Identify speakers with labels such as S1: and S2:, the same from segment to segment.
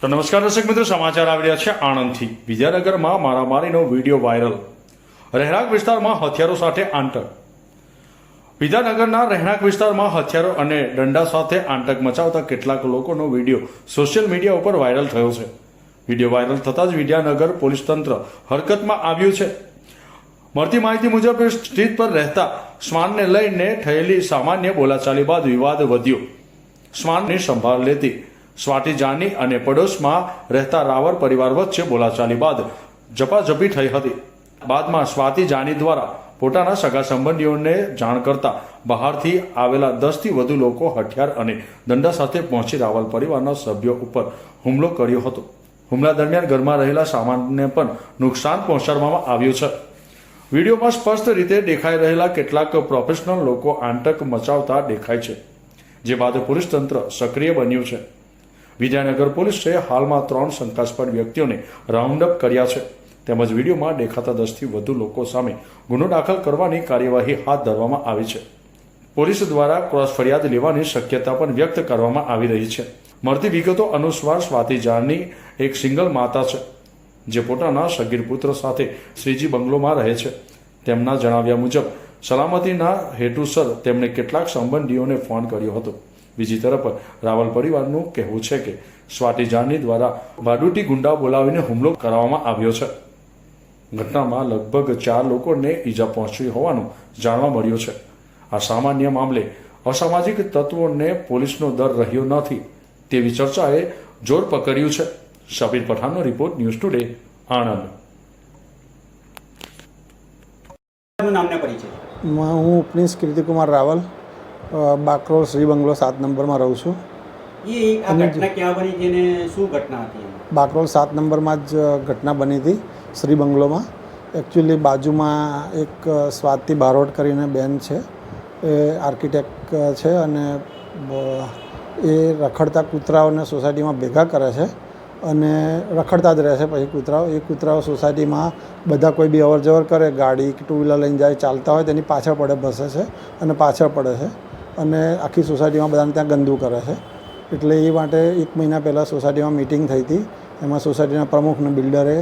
S1: તો નમસ્કાર દર્શક મિત્રો, સમાચાર આવી રહ્યા છે આણંદથી। વિદ્યાનગરમાં મારામારીનો વિડીયો વાયરલ। રહેણાંક વિસ્તારમાં હથિયારો સાથે આંતક। વિદ્યાનગરના રહેણાંક વિસ્તારમાં હથિયારો અને દંડા સાથે આંતક મચાવતા કેટલાક લોકોનો વિડીયો સોશિયલ મીડિયા ઉપર વાયરલ થયો છે। વિડીયો વાયરલ થતાં જ વિદ્યાનગર પોલીસ તંત્ર હરકતમાં આવ્યું છે। મળતી માહિતી મુજબ સ્ટ્રીટ પર રહેતા શ્વાનને લઈને થયેલી સામાન્ય બોલાચાલી બાદ વિવાદ વધ્યો। શ્વાનની સંભાળ લેતી સ્વાતિ જાની અને પડોશમાં રહેતા રાવર પરિવાર વચ્ચે બોલાચાલી બાદ ઝપાઝપી થઈ હતી। બાદમાં સ્વાતિ જાની દ્વારા પોતાના સગા સંબંધીઓને જાણ કરતા બહારથી આવેલા 10 થી વધુ લોકો હથિયાર અને દંડા સાથે પહોંચી રાવલ પરિવારના સભ્યો ઉપર હુમલો કર્યો હતો। હુમલા દરમિયાન ઘરમાં રહેલા સામાનને પણ નુકસાન પહોંચાડવામાં આવ્યું છે। વિડીયોમાં સ્પષ્ટ રીતે દેખાઈ રહેલા કેટલાક પ્રોફેશનલ લોકો આંતક મચાવતા દેખાય છે, જે બાદ પોલીસ તંત્ર સક્રિય બન્યું છે। વિદ્યાનગર પોલીસે હાલમાં 3 શંકાસ્પદ વ્યક્તિઓને રાઉન્ડ અપ કર્યા છે, તેમજ વિડીયોમાં દેખાતા 10 થી વધુ લોકો સામે ગુનો દાખલ કરવાની કાર્યવાહી હાથ ધરવામાં આવી છે। પોલીસ દ્વારા ક્રોસ ફરિયાદ લેવાની શક્યતા પણ વ્યક્ત કરવામાં આવી રહી છે। મળતી વિગતો અનુસાર સ્વાતિ જાની એક સિંગલ માતા છે, જે પોતાના સગીર પુત્ર સાથે શ્રીજી બંગલોમાં રહે છે। તેમના જણાવ્યા મુજબ સલામતીના હેતુસર તેમણે કેટલાક સંબંધીઓને ફોન કર્યો હતો। બીજી તરફ રાવલ પરિવારનું કહેવું છે કે સ્વાતિ જાની દ્વારા ભાડુતી ગુંડા બોલાવીને હુમલો કરવામાં આવ્યો છે। ઘટનામાં લગભગ 4 લોકોને ઈજા પહોંચી હોવાનું જાણવા મળ્યું છે। આ સામાન્ય મામલે અસામાજિક તત્વોને પોલીસનો દર રહ્યો નથી તેવી ચર્ચાએ જોર પકડ્યું છે। Shabir પઠાણનો report, news today, Anand.
S2: હું ઉપનિશ કીર્તિકુમાર રાવલ, બાકરોલ શ્રી બંગલો 7 નંબરમાં રહું છું। બાકરોલ 7 નંબરમાં જ ઘટના બની હતી, શ્રી બંગલોમાં। એકચ્યુઅલી બાજુમાં એક સ્વાતિ બારોટ કરીને બેન છે, એ આર્કિટેક્ટ છે અને એ રખડતા કૂતરાઓને સોસાયટીમાં ભેગા કરે છે અને રખડતા જ રહે છે। પછી કૂતરાઓ સોસાયટીમાં બધા કોઈ બી અવર જવર કરે, ગાડી કે 2 વ્હીલર લઈને જાય, ચાલતા હોય તેની પાછળ પડે, ભસે છે અને પાછળ પડે છે અને આખી સોસાયટીમાં બધાને ત્યાં ગંદુ કરે છે। એટલે એ માટે 1 મહિના પહેલાં સોસાયટીમાં મિટિંગ થઈ હતી। એમાં સોસાયટીના પ્રમુખને બિલ્ડરે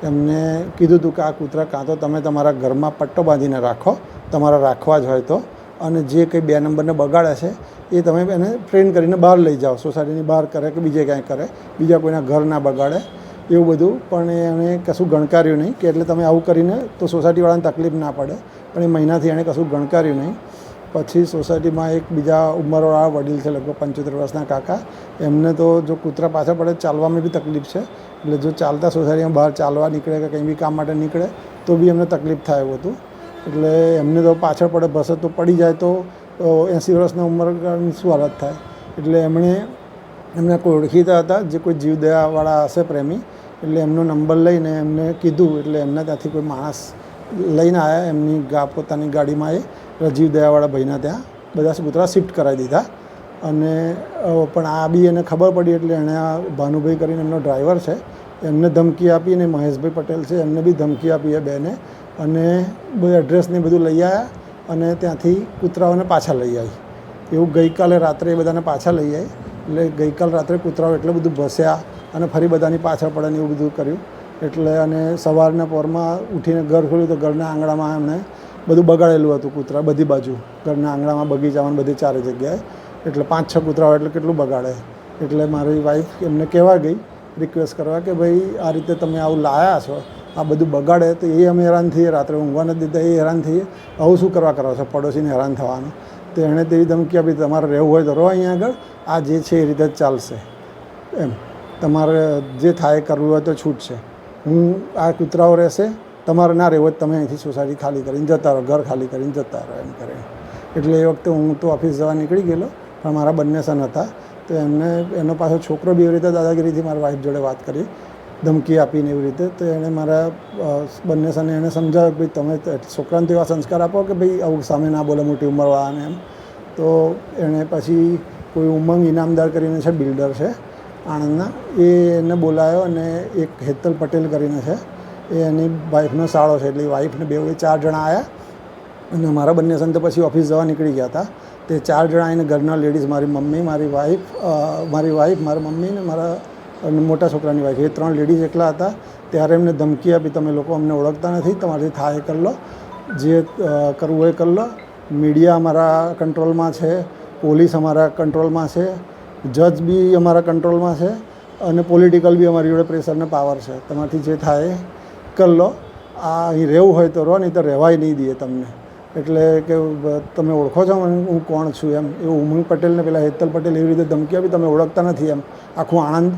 S2: એમને કીધું હતું કે આ કૂતરા કાં તો તમે તમારા ઘરમાં પટ્ટો બાંધીને રાખો, તમારા રાખવા જ હોય તો, અને જે કંઈ 2 નંબરને બગાડે છે એ તમે એને ટ્રેન કરીને બહાર લઈ જાઓ, સોસાયટીની બહાર કરે કે બીજે ક્યાંય કરે, બીજા કોઈના ઘર ના બગાડે, એવું બધું। પણ એણે કશું ગણકાર્યું નહીં કે એટલે તમે આવું કરીને તો સોસાયટીવાળાને તકલીફ ના પડે, પણ એ મહિનાથી એણે કશું ગણકાર્યું નહીં। પછી સોસાયટીમાં એક બીજા ઉંમરવાળા વડીલ છે, લગભગ 75 વર્ષના કાકા, એમને તો જો કૂતરા પાછળ પડે ચાલવામાં બી તકલીફ છે, એટલે જો ચાલતા સોસાયટીમાં બહાર ચાલવા નીકળે કે કંઈ બી કામ માટે નીકળે તો બી એમને તકલીફ થાય એવું હતું। એટલે એમને તો પાછળ પડે, ભસે તો પડી જાય તો 80 વર્ષના ઉંમરની શું હાલત થાય। એટલે એમને કોઈ ઓળખીતા હતા જે કોઈ જીવદયાવાળા હશે પ્રેમી, એટલે એમનો નંબર લઈને એમને કીધું, એટલે એમને ત્યાંથી કોઈ માણસ લઈને આવ્યા, એમની પોતાની ગાડીમાં એ જીવદયાવાળા ભાઈના ત્યાં બધા કૂતરા શિફ્ટ કરાવી દીધા। અને પણ આ બી એને ખબર પડી એટલે એણે આ ભાનુભાઈ કરીને એમનો ડ્રાઈવર છે, એમને ધમકી આપી, અને મહેશભાઈ પટેલ છે એમને બી ધમકી આપી એ બેને, અને બધું એડ્રેસને બધું લઈ આવ્યા અને ત્યાંથી કૂતરાઓને પાછા લઈ આવી। એવું ગઈકાલે રાત્રે એ બધાને પાછા લઈ આવી। એટલે ગઈકાલ રાત્રે કૂતરાઓ એટલું બધું ભસ્યા અને ફરી બધાની પાછળ પડે ને એવું બધું કર્યું। એટલે અને સવારના પોરમાં ઉઠીને ઘર ખોલ્યું તો ઘરના આંગણામાં એમણે બધું બગાડેલું હતું, કૂતરા બધી બાજુ, ઘરના આંગણામાં, બગીચામાં, બધી 4 જગ્યાએ। એટલે 5-6 કૂતરાઓ એટલે કેટલું બગાડે। એટલે મારી વાઈફ એમને કહેવા ગઈ, રિક્વેસ્ટ કરવા કે ભાઈ આ રીતે તમે આવું લાયા છો, આ બધું બગાડે તો એ અમે હેરાન થઈએ, રાત્રે ઊંઘવા નથી દેતા એ હેરાન થઈએ, આવું શું કરવા કરો છો, પડોશીને હેરાન થવાનું। તો એણે તેવી ધમકી આપી, તમારે રહેવું હોય તો રહો અહીંયા આગળ, આ જે છે એ રીતે જ ચાલશે, એમ તમારે જે થાય કરવું હોય તો છૂટ છે, આ કૂતરાઓ રહેશે, તમારે ના રહેવું હોય તમે અહીંથી સોસાયટી ખાલી કરીને જતા રહો, ઘર ખાલી કરીને જતા રહો, એમ કરે। એટલે એ વખતે હું તો ઓફિસ જવા નીકળી ગયેલો, પણ મારા બંને સન હતા, તો એનો પાછો છોકરો બી એવી રીતે દાદાગીરીથી મારી વાઈફ જોડે વાત કરી, ધમકી આપીને એવી રીતે। તો એણે મારા બંને સને એને સમજાવ્યું કે ભાઈ તમે છોકરાને તો એવા સંસ્કાર આપો કે ભાઈ આવું સામે ના બોલે મોટી ઉંમરવાળાને, એમ। તો એણે પછી કોઈ ઉમંગ ઇનામદાર કરીને છે, બિલ્ડર છે આણંદના, એને બોલાયો, અને એક હેતલ પટેલ કરીને છે, એ એની વાઈફનો સાળો છે, એટલે વાઈફને 4 જણા આવ્યા અને મારા બંને સન તો પછી ઓફિસ જવા નીકળી ગયા હતા। તે 4 જણા આવીને ઘરના લેડીઝ, મારી મમ્મી, મારી વાઈફ, મારી મમ્મી ને મારા અને મોટા છોકરાની વાઈફ, એ 3 લેડીઝ એકલા હતા. ત્યારે એમને ધમકી આપી, તમે લોકો અમને ઓળખતા નથી, તમારાથી થાય એ કરી લો, જે કરવું હોય કરી લો. મીડિયા અમારા કંટ્રોલમાં છે, પોલીસ અમારા કંટ્રોલમાં છે, જજ બી અમારા કંટ્રોલમાં છે અને પોલિટિકલ બી અમારી જોડે પ્રેશરને પાવર છે, તમારાથી જે થાય એ કરી લો. આ અહીં રહેવું હોય તો રહો, નહીં તો રહેવાય નહીં દઈએ તમને. એટલે કે તમે ઓળખો છો હું કોણ છું એમ, એવું ઉમંગ પટેલને પેલા હેતલ પટેલ એવી રીતે ધમકી આપી, તમે ઓળખતા નથી એમ, આખું આણંદ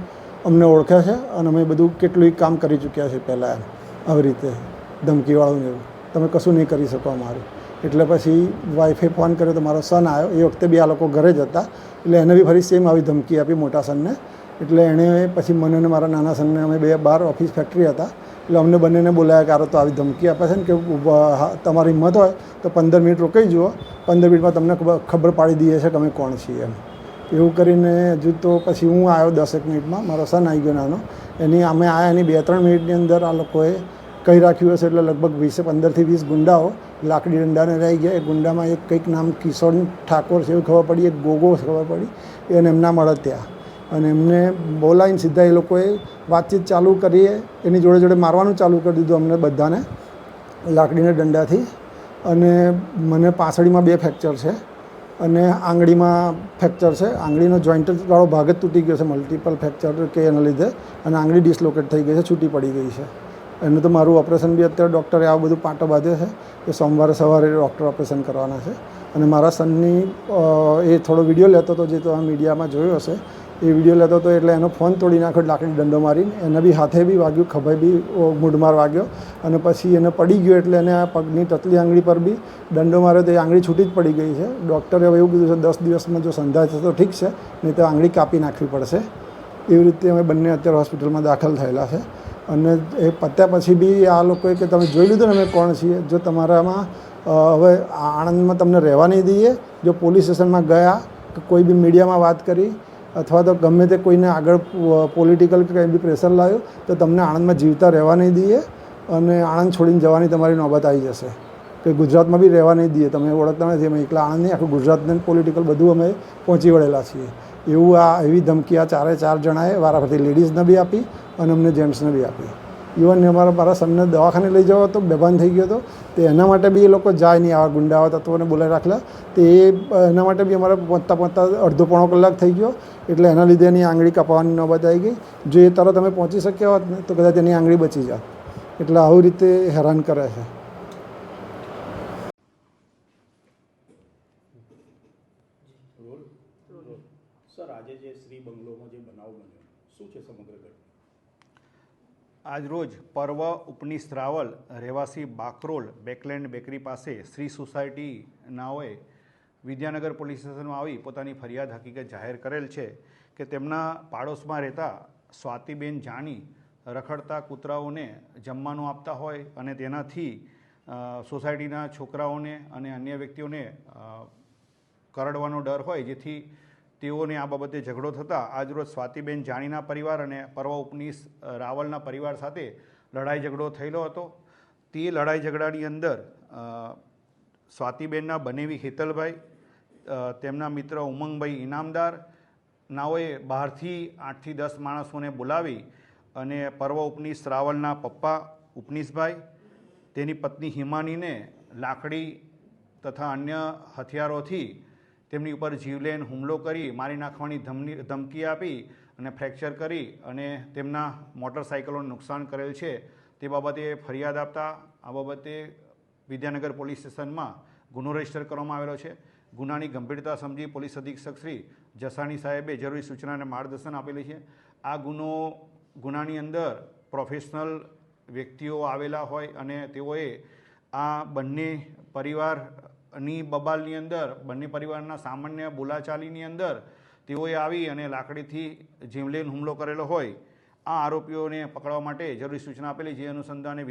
S2: અમને ઓળખે છે અને અમે બધું કેટલું કામ કરી ચૂક્યા છે પહેલાં એમ, આવી રીતે ધમકીવાળું એવું, તમે કશું નહીં કરી શકો અમારું. એટલે પછી વાઈફે ફોન કર્યો તો મારો સન આવ્યો, એ વખતે બી આ લોકો ઘરે જ હતા, એટલે એને બી ફરી સેમ આવી ધમકી આપી મોટા સનને. એટલે એણે પછી મને અને મારા નાના સનને, અમે 2 બહાર ઓફિસ ફેક્ટરી હતા, એટલે અમને બંનેને બોલાયા કે આરો તો આવી ધમકી આપે છે ને કે તમારી હિંમત હોય તો 15 મિનિટ રોકાઈ જુઓ, 15 મિનિટમાં તમને ખબર પાડી દઈએ છે કે અમે કોણ છીએ એમ. એવું કરીને હજુ તો પછી હું આવ્યો 10 મિનિટમાં, મારો સન આવી ગયો નાનો. અમે આવ્યા એની 2-3 મિનિટની અંદર આ લોકોએ કહી રાખ્યું હશે, એટલે લગભગ 15થી 20 ગુંડાઓ લાકડી દંડાને રહી ગયા. એ ગુંડામાં એક કંઈક નામ કિશોર ઠાકોર છે એવું ખબર પડી, એક ગોગો ખબર પડી, એને એમના મળે ત્યાં. અને એમને બોલાવીને સીધા એ લોકોએ વાતચીત ચાલુ કરીએ, એની જોડે જોડે મારવાનું ચાલુ કરી દીધું અમને બધાને લાકડીના દંડાથી. અને મને પાછળીમાં 2 ફ્રેક્ચર છે અને આંગળીમાં ફ્રેક્ચર છે. આંગળીનો જોઈન્ટવાળો ભાગ જ તૂટી ગયો છે, મલ્ટિપલ ફ્રેક્ચર કે એના લીધે, અને આંગળી ડિસલોકેટ થઈ ગઈ છે, છૂટી પડી ગઈ છે. એનું તો મારું ઓપરેશન બી અત્યારે ડૉક્ટરે આવું બધું પાટો બાંધ્યો છે કે સોમવારે સવારે ડૉક્ટર ઓપરેશન કરવાના છે. અને મારા સનની એ થોડો વિડીયો લેતો હતો, જે તમે મીડિયામાં જોયો હશે, એ વિડીયો લેતો હતો, એટલે એનો ફોન તોડી નાખ્યો લાકડી દંડો મારીને. એને બી હાથે બી વાગ્યું, ખભે બી મૂઢમાર વાગ્યો, અને પછી એને પડી ગયો એટલે એને આ પગની ટચલી આંગળી પર બી દંડો માર્યો, તો એ આંગળી છૂટી જ પડી ગઈ છે. ડૉક્ટરે હવે એવું કીધું છે 10 દિવસમાં જો સંધાય છે તો ઠીક છે, નહીં તો આંગળી કાપી નાખવી પડશે. એવી રીતે અમે બંને અત્યારે હોસ્પિટલમાં દાખલ થયેલા છે. અને એ પત્યા પછી બી આ લોકોએ કે તમે જોઈ લીધું ને અમે કોણ છીએ, જો તમારામાં હવે આણંદમાં તમને રહેવા નહીં દઈએ, જો પોલીસ સ્ટેશનમાં ગયા કે કોઈ બી મીડિયામાં વાત કરી અથવા તો ગમે તે કોઈને આગળ પોલિટિકલ કે કંઈ બી પ્રેશર લાવ્યું તો તમને આણંદમાં જીવતા રહેવા નહીં દઈએ અને આણંદ છોડીને જવાની તમારી નોબત આવી જશે. કે ગુજરાતમાં બી રહેવા નહીં દઈએ, તમે ઓળખતા નથી, અમે એકલા આણંદ નહીં, આખું ગુજરાતને પોલિટિકલ બધું અમે પહોંચી વળેલા છીએ. એવી ધમકી આ 4 જણાએ વારાફરતી લેડીઝને બી આપી અને અમને જેન્ટ્સને બી આપી. ઇવન મારા સનને દવાખાને લઈ જવો તો બેભાન થઈ ગયો હતો, તો એના માટે બી એ લોકો જાય નહીં, આવા ગુંડા આવા તત્વોને બોલાવી રાખેલા, તો એના માટે બી અમારે પહોંચતા અડધો પોણો કલાક થઈ ગયો. એટલે એના લીધે એની આંગળી કાપવાની નોબત આવી ગઈ. જો એ તરત અમે પહોંચી શક્યા હોત ને તો કદાચ એની આંગળી બચી જાત. એટલે આવી રીતે હેરાન કરે છે.
S3: સર, આજે જે શ્રી બંગલોમાં જે બનાવ બન્યો, શું છે સમગ્ર ઘટના?
S4: આજરોજ પર્વ ઉપનીશ રાવલ રહેવાસી બાકરોલ બેકલેન્ડ બેકરી પાસે શ્રી સોસાયટી નાઓએ વિદ્યાનગર પોલીસ સ્ટેશનમાં આવી પોતાની ફરિયાદ હકીકત જાહેર કરેલ છે કે તેમના પાડોશમાં રહેતા સ્વાતિબેન જાની રખડતા કૂતરાઓને જમવાનું આપતા હોય અને તેનાથી સોસાયટીના છોકરાઓને અને અન્ય વ્યક્તિઓને કરડવાનો ડર હોય, જેથી તેઓને આ બાબતે ઝઘડો થતાં આજરોજ સ્વાતિબેન જાનીના પરિવાર અને પર્વ ઉપનીશ રાવલના પરિવાર સાથે લડાઈ ઝઘડો થયેલો હતો. તે લડાઈ ઝઘડાની અંદર સ્વાતિબેનના બનેવી હેતલભાઈ, તેમના મિત્ર ઉમંગભાઈ ઇનામદાર નાઓએ બહારથી 8 થી 10 માણસોને બોલાવી અને પર્વ ઉપનીશ રાવલના પપ્પા ઉપનીશભાઈ, તેની પત્ની હિમાનીને લાકડી તથા અન્ય હથિયારોથી તેમની ઉપર જીવલેણ હુમલો કરી મારી નાખવાની ધમકી આપી અને ફ્રેક્ચર કરી અને તેમના મોટરસાઇકલોને નુકસાન કરેલ છે. તે બાબતે ફરિયાદ આપતા આ બાબતે વિદ્યાનગર પોલીસ સ્ટેશનમાં ગુનો રજીસ્ટર કરવામાં આવેલો છે. ગુનાની ગંભીરતા સમજી પોલીસ અધિક્ષક શ્રી જસાણી સાહેબે જરૂરી સૂચના અને માર્ગદર્શન આપેલી છે. આ ગુનાની અંદર પ્રોફેશનલ વ્યક્તિઓ આવેલા હોય અને તેઓએ આ બંને પરિવારની બબાલની અંદર, બંને પરિવારના સામાન્ય બોલાચાલીની અંદર તેઓએ આવી અને લાકડીથી જીવલેણ હુમલો કરેલો હોય. આ આરોપીઓને પકડવા માટે જરૂરી સૂચના આપેલી, જે અનુસંધાને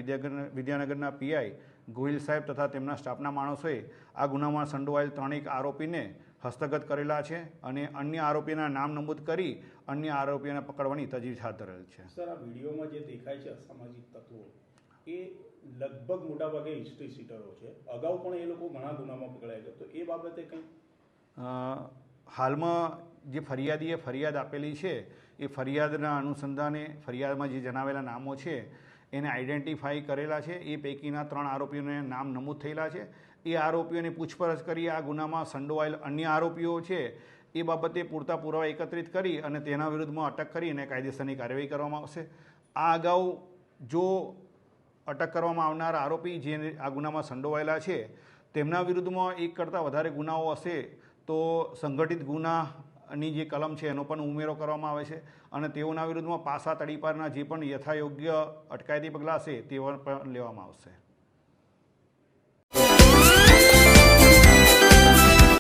S4: વિદ્યાનગરના પીઆઈ ગોહિલ સાહેબ તથા તેમના સ્ટાફના માણસોએ આ ગુનામાં સંડોવાયેલ 3 આરોપીને હસ્તગત કરેલા છે અને અન્ય આરોપીના નામ નમૂદ કરી અન્ય આરોપીઓને પકડવાની તજવીજ હાથ ધરેલ છે.
S3: સર, આ વિડીયોમાં જે દેખાય છે અસામાજિક તત્વો, એ લગભગ મોટાભાગે હિસ્ટ્રી સીટરો છે. અગાઉ પણ એ લોકો ઘણા ગુનામાં પકડાય છે, તો એ બાબતે કંઈ
S4: હાલમાં જે ફરિયાદીએ ફરિયાદ આપેલી છે એ ફરિયાદના અનુસંધાને ફરિયાદમાં જે જણાવેલા નામો છે એને આઈડેન્ટિફાઈ કરેલા છે. એ પૈકીના 3 આરોપીઓને નામ નમૂદ થયેલા છે. એ આરોપીઓની પૂછપરછ કરી આ ગુનામાં સંડોવાયેલ અન્ય આરોપીઓ છે એ બાબતે પૂરતા પુરાવા એકત્રિત કરી અને તેના વિરુદ્ધમાં અટક કરીને કાયદેસરની કાર્યવાહી કરવામાં આવશે. આ અગાઉ જો અટક કરવામાં આવનાર આરોપી જે આ ગુનામાં સંડોવાયેલા છે તેમના વિરુદ્ધમાં 1 કરતાં વધારે ગુનાઓ હશે તો સંગઠિત ગુનાની જે કલમ છે એનો પણ ઉમેરો કરવામાં આવે છે અને તેઓના વિરુદ્ધમાં પાસા તડીપારના જે પણ યથાયોગ્ય અટકાયતી પગલાં હશે તેઓ પણ લેવામાં આવશે.